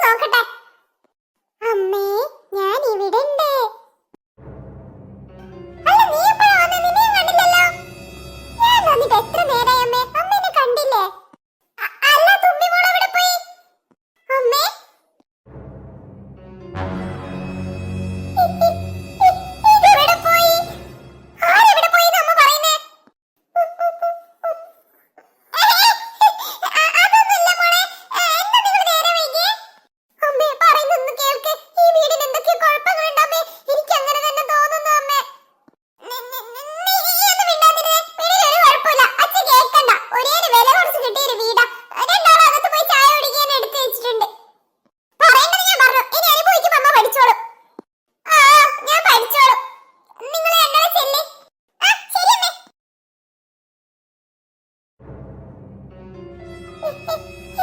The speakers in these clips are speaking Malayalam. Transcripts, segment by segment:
നോക്കട്ടെ. അമ്മേ, ഞാൻ ഇവിടെ ഉണ്ട്. അല്ല, നീ എപ്പോഴാ വന്നേ? നിന്നെ കണ്ടില്ലല്ലോ. ഞാൻ വന്നിട്ട് എത്ര നേരായി അമ്മേ? അമ്മേനെ കണ്ടില്ലേ? അല്ല, തുമ്പി മോൾ എവിടെ പോയി? അമ്മേ, ഇതെവിടെ പോയി? ആരെവിടെ പോയി അമ്മ പറയുന്നേ? അതൊന്നുമില്ല മോളെ. എന്താ നിങ്ങൾ നേരെ വൈകിയേ? അമ്മേ, പറയുന്നൊന്ന് കേൾക്ക്. ഈ വീടിന് എന്തൊക്കെയോ കുഴപ്പങ്ങളുണ്ട് അമ്മേ. എനിക്ക് അങ്ങനെ തന്നെ തോന്നുന്നു അമ്മേ. നീ ഒന്ന് മിണ്ടാതിരുന്നേ. വീടിനൊരു കുഴപ്പമില്ല. അച്ഛൻ കേൾക്കണ്ട. ഒരേ വില കുറച്ച് കിട്ടിയൊരു വീടാ. രണ്ടാളും അകത്ത് പോയി ചായ കുടിക്കാൻ എടുത്ത് വെച്ചിട്ടുണ്ട്. പറയേണ്ടത് ഞാൻ പറഞ്ഞു. ഇനി അനുഭവിക്കുമ്പോ അമ്മ പഠിച്ചോളും. ആ, ഞാൻ പഠിച്ചോളും. നിങ്ങൾ രണ്ടാളും ചെല്ലേ. ആ, ശരി അമ്മേ.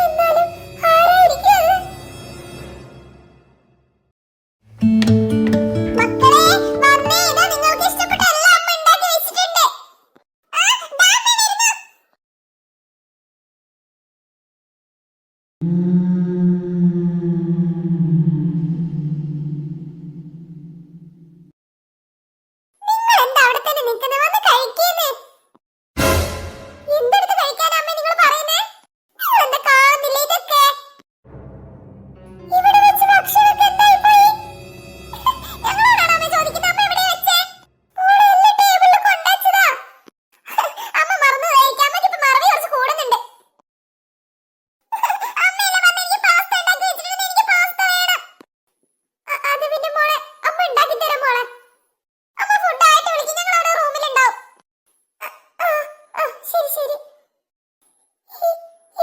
എന്നാലും ആരായിരിക്കും അത്? മക്കളെ, വന്നേ. ഇതാ നിങ്ങൾക്ക് ഇഷ്ടപ്പെട്ട എല്ലാം അമ്മ ഉണ്ടാക്കി വെച്ചിട്ടുണ്ട്. ആ, ദാ അമ്മ വരുന്നു. നിങ്ങൾ എന്താ അവിടെ തന്നെ നിൽക്കുന്നത്? വന്ന് കഴിക്കുന്നേ. എന്തെടുത്ത് കഴിക്കാനാ അമ്മേ നിങ്ങൾ പറയുന്നേ? നിങ്ങൾ എന്താ കാണുന്നില്ല ഇതൊക്കെ? ഇവിടെ വെച്ച് ഭക്ഷണമൊക്കെ എന്തായി പോയി? ഞങ്ങളോടാണോ അമ്മ ചോദിക്കുന്നത്? അമ്മ എവിടെയാ വെച്ചേ? മോളെ, എല്ലാ ടേബിളിലും കൊണ്ടുവച്ചതാ. അമ്മ മറന്നു കഴിക്കാൻ. അമ്മയ്ക്ക് ഇപ്പൊ മറവി കുറച്ച് കൂടുന്നുണ്ട്. അമ്മയല്ലേ പറഞ്ഞെ എനിക്ക് പാസ്ത ഉണ്ടാക്കി വെച്ചിട്ടുണ്ട്. എനിക്ക് പാസ്ത വേണം. അത് പിന്നെ മോളെ, അമ്മ ഉണ്ടാക്കി തരാം മോളെ. അമ്മ ഫുഡ് ആയിട്ട് വിളിക്കും. ഞങ്ങൾ അവിടെ റൂമിലുണ്ടാവും. ശരി ശരി.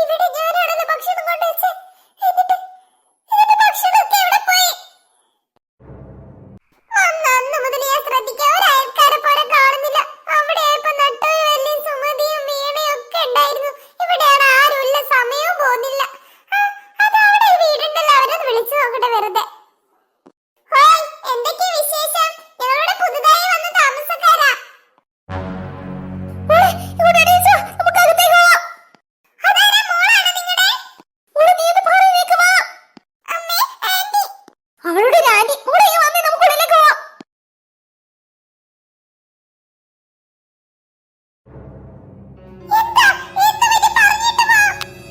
ഇവിടെ ഞാനാണല്ലോ ഭക്ഷണം കൊണ്ടുവച്ചേ. എന്നിട്ട് ഭക്ഷണമൊക്കെ എവിടെ പോയി? അന്ന് മുതൽ ഞാൻ ശ്രദ്ധിക്കാം. ഒരാൾക്കാരെ പോലെ കാണുന്നില്ല. അവിടെ ഇപ്പൊ നട്ടുവെല്ലിയും സുമതിയും വീണയും ഒക്കെ ഉണ്ടായിരുന്നു. ഇവിടെയാണ് ആരുമില്ല. സമയവും പോകുന്നില്ല. അതവിടെ വീടുണ്ടല്ലോ. അവരൊന്ന് വിളിച്ചു നോക്കട്ടെ വെറുതെ. ഹോയ്, എന്തൊക്കെയാ വിശേഷം? ഞങ്ങളുടെ പുതുതായി വന്ന താമസക്കാരാ. ഇവിടെ എണീച്ചോ, നമുക്ക് അകത്തേക്ക് പോവാം. അതാരാ? മോളാണോ നിങ്ങളുടെ? മോളെ, നീ ഒന്ന് പുറത്തേക്ക് വാ. അമ്മേ, ആന്റി. അവളുടെ ആന്റി. മോളെ, ഇങ്ങ് വന്നേ, നമുക്ക് ഉള്ളിലേക്ക് പോവാം. എന്താ പറ്റി? പറഞ്ഞിട്ട് പോ.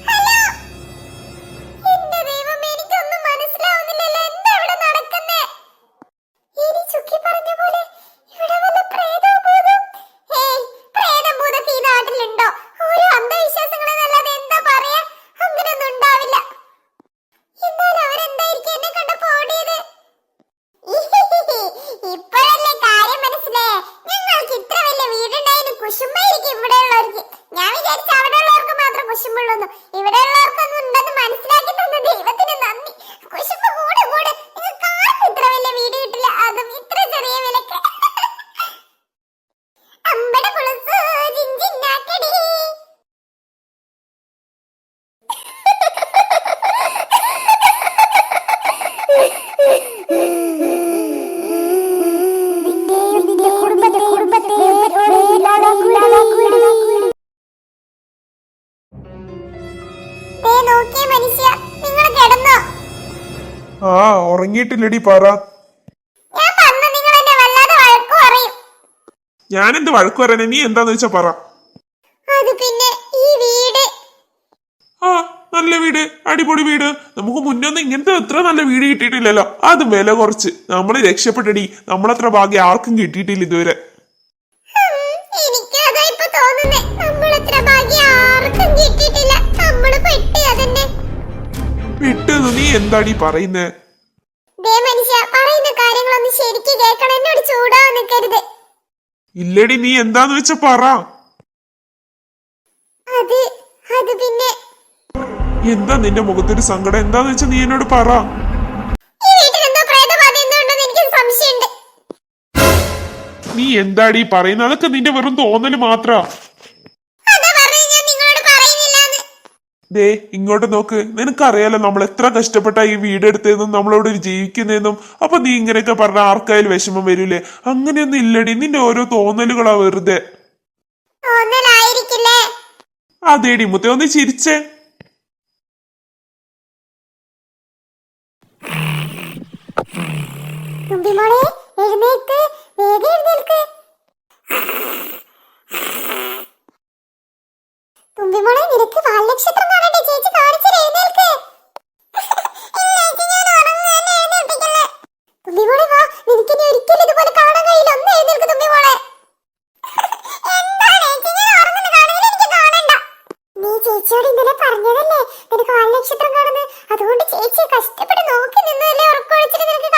ഹലോ. എന്റെ ദൈവമേ, എനിക്കൊന്നും മനസ്സിലാവുന്നില്ലല്ലോ. എന്താ ഇവിടെ നടക്കുന്നേ? ഇനി ചുക്കി പറഞ്ഞ പോലെ ഇവിടെ വല്ല പ്രേതവും ഭൂതവും? ഏയ്, പ്രേതം ഭൂതമൊക്കെ ഈ നാട്ടിലുണ്ടോ? ഓരോ അന്ധവിശ്വാസങ്ങളെന്നല്ലാതെ എന്താ പറയാ? അങ്ങനെയൊന്നും ഉണ്ടാവില്ല. എന്നാൽ അവരെന്തായിരിക്കും എന്നെ കണ്ടപ്പോ ഓടിയത്? ഇപ്പോഴല്ലേ കാര്യം മനസ്സിലായേ? ഞങ്ങൾക്ക് ഇത്ര വലിയ വീടുണ്ടായിരുന്നു. കുശുമ്പായിരിക്കും ഇവിടെയുള്ളവർക്ക്. ഞാൻ വിചാരിച്ചു അവിടെയുള്ളവർക്ക് മാത്രം കുശുമ്പുള്ളൂ. ഇവിടെയുള്ളവർക്കൊന്നും ഉണ്ടെന്ന് മനസ്സിലാക്കി തന്ന ദൈവത്തിന് നന്ദി. കുശുമ്പ് കൂടെ കൂടെ. നിങ്ങൾക്ക് ആർക്കും ഇത്ര വലിയ വീട് കിട്ടില്ല, അതും ഇത്ര ചെറിയ വിലക്ക്. അമ്പട കുളസ് ജിഞ്ചിന്നാക്കടി. നിന്റെ കുടുംബത്തെ നോക്കിയ മനുഷ്യ, നിങ്ങൾ കിടന്നോ? ആ, ഉറങ്ങിയിട്ടില്ലടി പറ. ഞാൻ പറഞ്ഞ നിങ്ങൾ എന്നെ വല്ലാതെ വഴക്കു പറയും. ഞാനെന്ത് വഴക്ക് പറയാനെ? നീ എന്താന്ന് വെച്ചാ പറ. അത് പിന്നെ ഈ വീട്. ആ, നല്ല വീട്, അടിപൊളി വീട്. നമുക്ക് മുന്നൊന്നും ഇങ്ങനത്തെ എത്ര നല്ല വീട് കിട്ടിയിട്ടില്ലല്ലോ. അത് വില കുറച്ച് നമ്മള് രക്ഷപ്പെട്ടടി. നമ്മളത്ര ഭാഗ്യം ആർക്കും കിട്ടിയിട്ടില്ല ഇതുവരെ. എനിക്ക് അതാ ഇപ്പൊ തോന്നുന്നേ. നമ്മളത്ര ഭാഗ്യം ആർക്കും കിട്ടിയിട്ടില്ല. നമ്മള് പെട്ട് അതന്നെ. വിട്ടെന്ന് നീ എന്താടി പറയുന്നേ? ദേ മനുഷ്യ, പറയുന്ന കാര്യങ്ങളൊന്നും ശരിക്ക് കേൾക്കണം. എന്നോട് ചൂടാവാൻ നിൽക്കരുത്. ഇല്ലടി, നീ എന്താന്ന് വെച്ചാ പറ. അത് പിന്നെ എന്താ നിന്റെ മുഖത്തൊരു സങ്കടം? എന്താന്ന് വെച്ചാ നീ എന്നോട് പറ. ഈ വീട്ടിൽ എന്തോ പ്രേതബാധ ഉണ്ടെന്ന് എനിക്ക് സംശയമുണ്ട്. നീ എന്താടി പറയുന്നത്? അതൊക്കെ നിന്റെ വെറും തോന്നല് മാത്രാ. അതാ പറഞ്ഞത് ഞാൻ നിങ്ങളോട് പറയുന്നില്ലാന്ന്. ദേ ഇങ്ങോട്ട് നോക്ക്. നിനക്കറിയാലോ നമ്മൾ എത്ര കഷ്ടപ്പെട്ടാ ഈ വീടെടുത്തതെന്നും നമ്മളിവിടെ ജീവിക്കുന്നതെന്നും. അപ്പൊ നീ ഇങ്ങനെയൊക്കെ പറഞ്ഞ ആർക്കായാലും വിഷമം വരൂലേ? അങ്ങനെയൊന്നും ഇല്ലടി. നിന്റെ ഓരോ തോന്നലുകളാ വെറുതെ. തോന്നലായിരിക്കില്ലേ? അതേടി മുത്തേ, ഒന്ന് ചിരിച്ചേ. തുമ്പിമോളെ എഴുന്നേൽക്ക്, വേഗം എഴുന്നേൽക്ക്. തുമ്പിമോളെ നിനക്ക് വാൽനക്ഷത്രം കാണട്ടെ, ചേച്ചി കാണിച്ചു എഴുന്നേൽക്ക്. തുമ്പിമോളെ വാ, നിനക്കിനി ഒരിക്കലും ഇതുപോലെ കാണാൻ കഴിയില്ല. ഒന്ന് എഴുന്നേൽക്ക് തുമ്പിമോളെ. നീ ചേച്ചിയോട് ഇന്നലെ പറഞ്ഞതല്ലേ നിനക്ക് വാൽനക്ഷത്രം കാണുന്നത്, അതുകൊണ്ട് ചേച്ചി കഷ്ടപ്പെട്ട് നോക്കി നിന്നല്ലേ ഉറക്കൊഴിച്ചിട്ട് നിനക്ക്